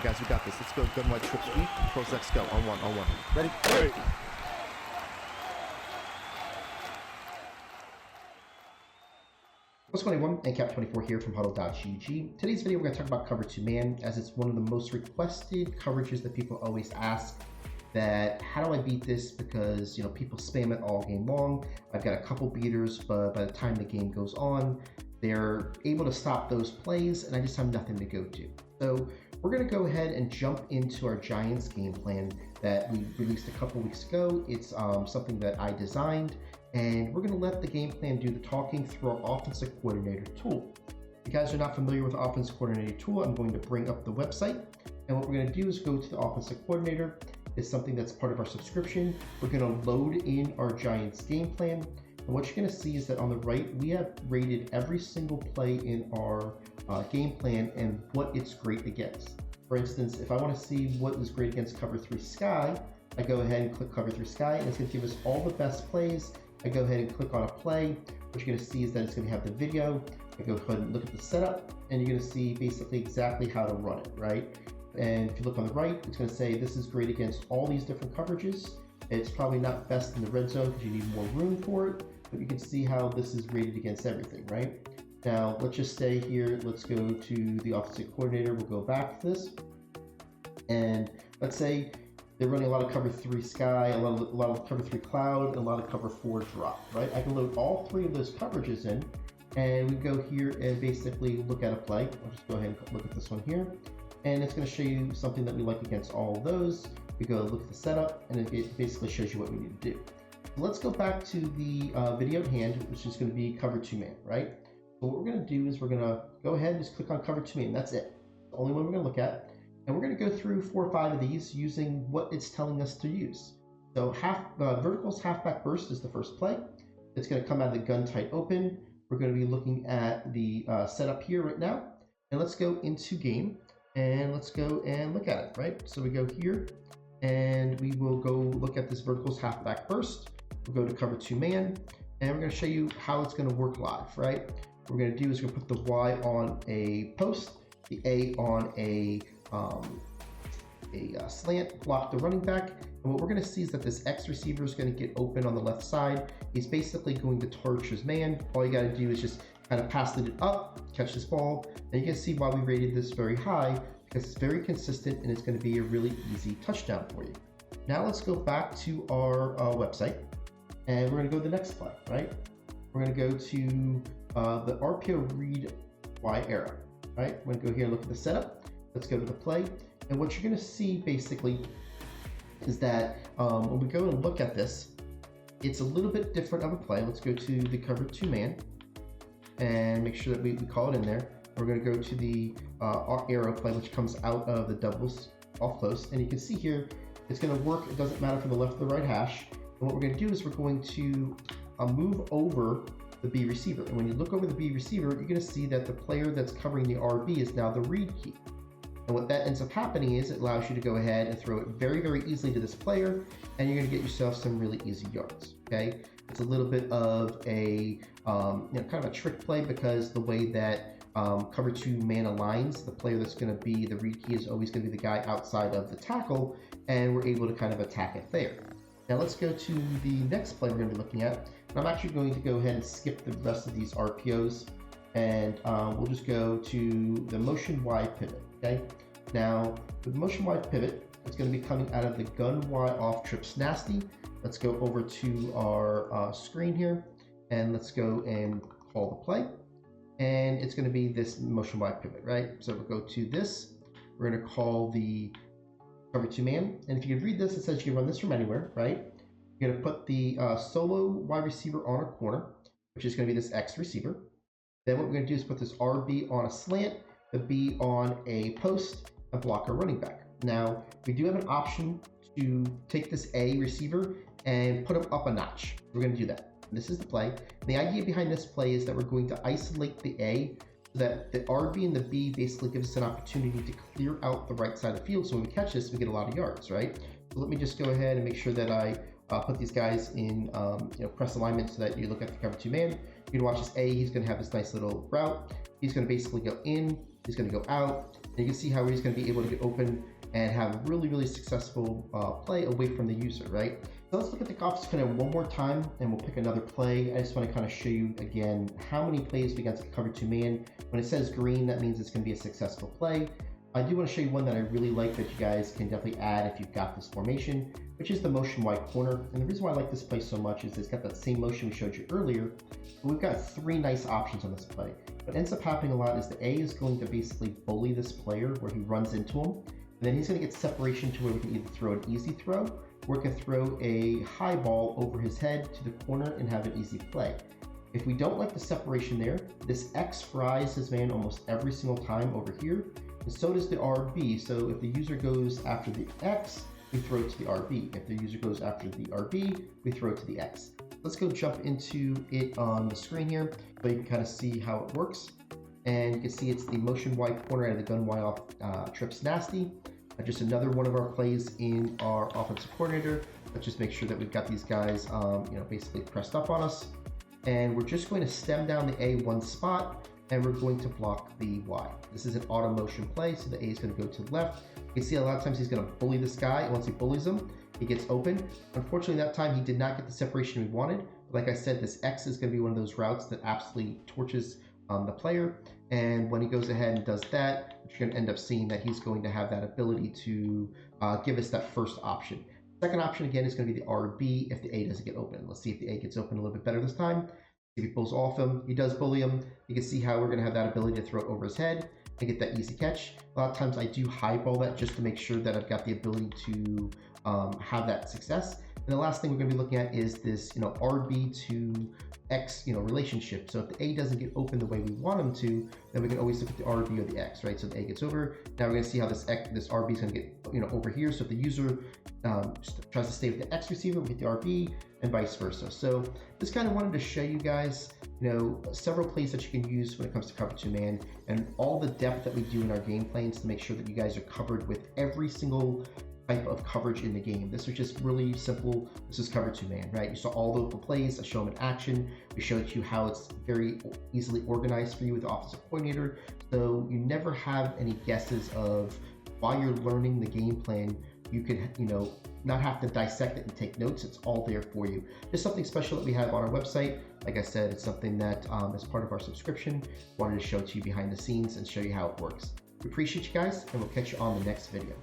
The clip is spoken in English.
guys, we got this. Let's go. Gun wide trip sweep. Pros X go. On one. Ready? Right. What's going on, everyone? NCAP24 here from HuddleGG. Today's video, we're going to talk about cover 2 man, as it's one of the most requested coverages that people always ask. That how do I beat this? Because people spam it all game long. I've got a couple beaters, but by the time the game goes on, they're able to stop those plays, and I just have nothing to go to. So we're going to go ahead and jump into our Giants game plan that we released a couple weeks ago. It's something that I designed, and we're going to let the game plan do the talking through our offensive coordinator tool. If you guys are not familiar with the offensive coordinator tool, I'm going to bring up the website, and what we're going to do is go to the offensive coordinator. It's something that's part of our subscription. We're going to load in our Giants game plan, and what you're going to see is that on the right, we have rated every single play in our game plan and what it's great against. For instance, if I want to see what is great against cover 3 sky, I go ahead and click cover 3 sky, and it's going to give us all the best plays. I go ahead and click on a play. What you're going to see is that it's going to have the video. I go ahead and look at the setup, and you're going to see basically exactly how to run it, right? And if you look on the right, it's going to say this is great against all these different coverages. It's probably not best in the red zone because you need more room for it, but you can see how this is rated against everything, right? Now, let's just stay here. Let's go to the offensive coordinator. We'll go back to this. And let's say they're running a lot of cover 3 sky, a lot of cover 3 cloud, and a lot of cover 4 drop, right? I can load all 3 of those coverages in, and we go here and basically look at a play. I'll just go ahead and look at this one here. And it's going to show you something that we like against all of those. We go look at the setup, and it basically shows you what we need to do. So let's go back to the video at hand, which is going to be cover 2 man, right? So what we're going to do is we're going to go ahead and just click on cover 2 man. That's it. The only one we're going to look at. And we're going to go through 4 or 5 of these using what it's telling us to use. So verticals halfback burst is the first play. It's going to come out of the gun tight open. We're going to be looking at the setup here right now. And let's go into game. And let's go and look at it, right? So we go here, and we will go look at this verticals halfback burst. We'll go to cover 2 man, and we're going to show you how it's going to work live, right? What we're going to do is we're going to put the Y on a post, the A on a slant, block the running back, and what we're going to see is that this X receiver is going to get open on the left side. He's basically going to torch his man. All you got to do is just kind of pass it up, catch this ball, and you can see why we rated this very high, because it's very consistent and it's going to be a really easy touchdown for you. Now let's go back to our website, and we're going to go to the next play, right? We're going to go to the RPO read Y arrow, right? We're going to go here and look at the setup. Let's go to the play, and what you're going to see basically is that when we go and look at this, it's a little bit different of a play. Let's go to the cover 2 man and make sure that we call it in there. We're going to go to the arrow play, which comes out of the doubles off close, and you can see here it's going to work. It doesn't matter from the left or the right hash. And what we're going to do is we're going to move over the B receiver, and when you look over the B receiver, you're going to see that the player that's covering the RB is now the read key. And what that ends up happening is it allows you to go ahead and throw it very, very easily to this player, and you're going to get yourself some really easy yards. Okay, it's a little bit of a kind of a trick play, because the way that cover 2 man aligns, the player that's going to be the read key is always going to be the guy outside of the tackle, and we're able to kind of attack it there. Now let's go to the next play we're going to be looking at. And I'm actually going to go ahead and skip the rest of these RPOs, and we'll just go to the motion Y pivot. Okay, now with motion Y pivot, it's going to be coming out of the gun Y off trips nasty. Let's go over to our screen here, and let's go and call the play. And it's going to be this motion Y pivot, right? So we'll go to this. We're going to call the cover 2 man, and if you can read this, it says you can run this from anywhere, right? You're going to put the solo wide receiver on a corner, which is going to be this X receiver. Then what we're going to do is put this RB on a slant, the B on a post, and block our running back. Now, we do have an option to take this A receiver and put him up a notch. We're going to do that. And this is the play. And the idea behind this play is that we're going to isolate the A so that the RB and the B basically gives us an opportunity to clear out the right side of the field. So when we catch this, we get a lot of yards, right? So let me just go ahead and make sure that I put these guys in press alignment so that you look at the cover 2 man. You can watch this A. He's going to have this nice little route. He's going to basically go in. He's going to go out. And you can see how he's going to be able to get open and have a really, really successful play away from the user, right? So let's look at the offense kind of one more time, and we'll pick another play. I just want to kind of show you again how many plays we got to cover 2 man. When it says green, that means it's going to be a successful play. I do want to show you one that I really like that you guys can definitely add if you've got this formation, which is the motion wide corner. And the reason why I like this play so much is it's got that same motion we showed you earlier, but we've got 3 nice options on this play. What ends up happening a lot is the A is going to basically bully this player where he runs into him, and then he's going to get separation to where we can either throw an easy throw, or we can throw a high ball over his head to the corner and have an easy play. If we don't like the separation there, this X fries his man almost every single time over here, and so does the RB. So if the user goes after the X, we throw it to the RB. If the user goes after the RB, we throw it to the X. Let's go jump into it on the screen here so you can kind of see how it works. And you can see it's the motion wide corner out of the gun wide off trips nasty. Just another one of our plays in our offensive coordinator. Let's just make sure that we've got these guys basically pressed up on us. And we're just going to stem down the A 1 spot, and we're going to block the Y. This is an auto motion play, so the A is going to go to the left. You can see a lot of times he's going to bully this guy, and once he bullies him, he gets open. Unfortunately, that time he did not get the separation we wanted. Like I said, this X is going to be one of those routes that absolutely torches the player. And when he goes ahead and does that, you're going to end up seeing that he's going to have that ability to give us that first option. Second option, again, is going to be the RB if the A doesn't get open. Let's see if the A gets open a little bit better this time. If he pulls off him, he does bully him. You can see how we're going to have that ability to throw it over his head and get that easy catch. A lot of times I do highball that just to make sure that I've got the ability to have that success. And the last thing we're going to be looking at is this, RB to X, relationship. So if the A doesn't get open the way we want him to, then we can always look at the RB or the X, right? So the A gets over. Now we're going to see how this RB is going to get, over here. So if the user tries to stay with the X receiver, we get the RB, and vice versa. So just kind of wanted to show you guys, several plays that you can use when it comes to cover 2 man, and all the depth that we do in our game plans to make sure that you guys are covered with every single type of coverage in the game. This was just really simple. This is cover 2 man, right? You saw all the plays. I show them in action. We showed you how it's very easily organized for you with the offensive coordinator. So you never have any guesses of while you're learning the game plan, you can, not have to dissect it and take notes. It's all there for you. Just something special that we have on our website. Like I said, it's something that is part of our subscription. Wanted to show it to you behind the scenes and show you how it works. We appreciate you guys, and we'll catch you on the next video.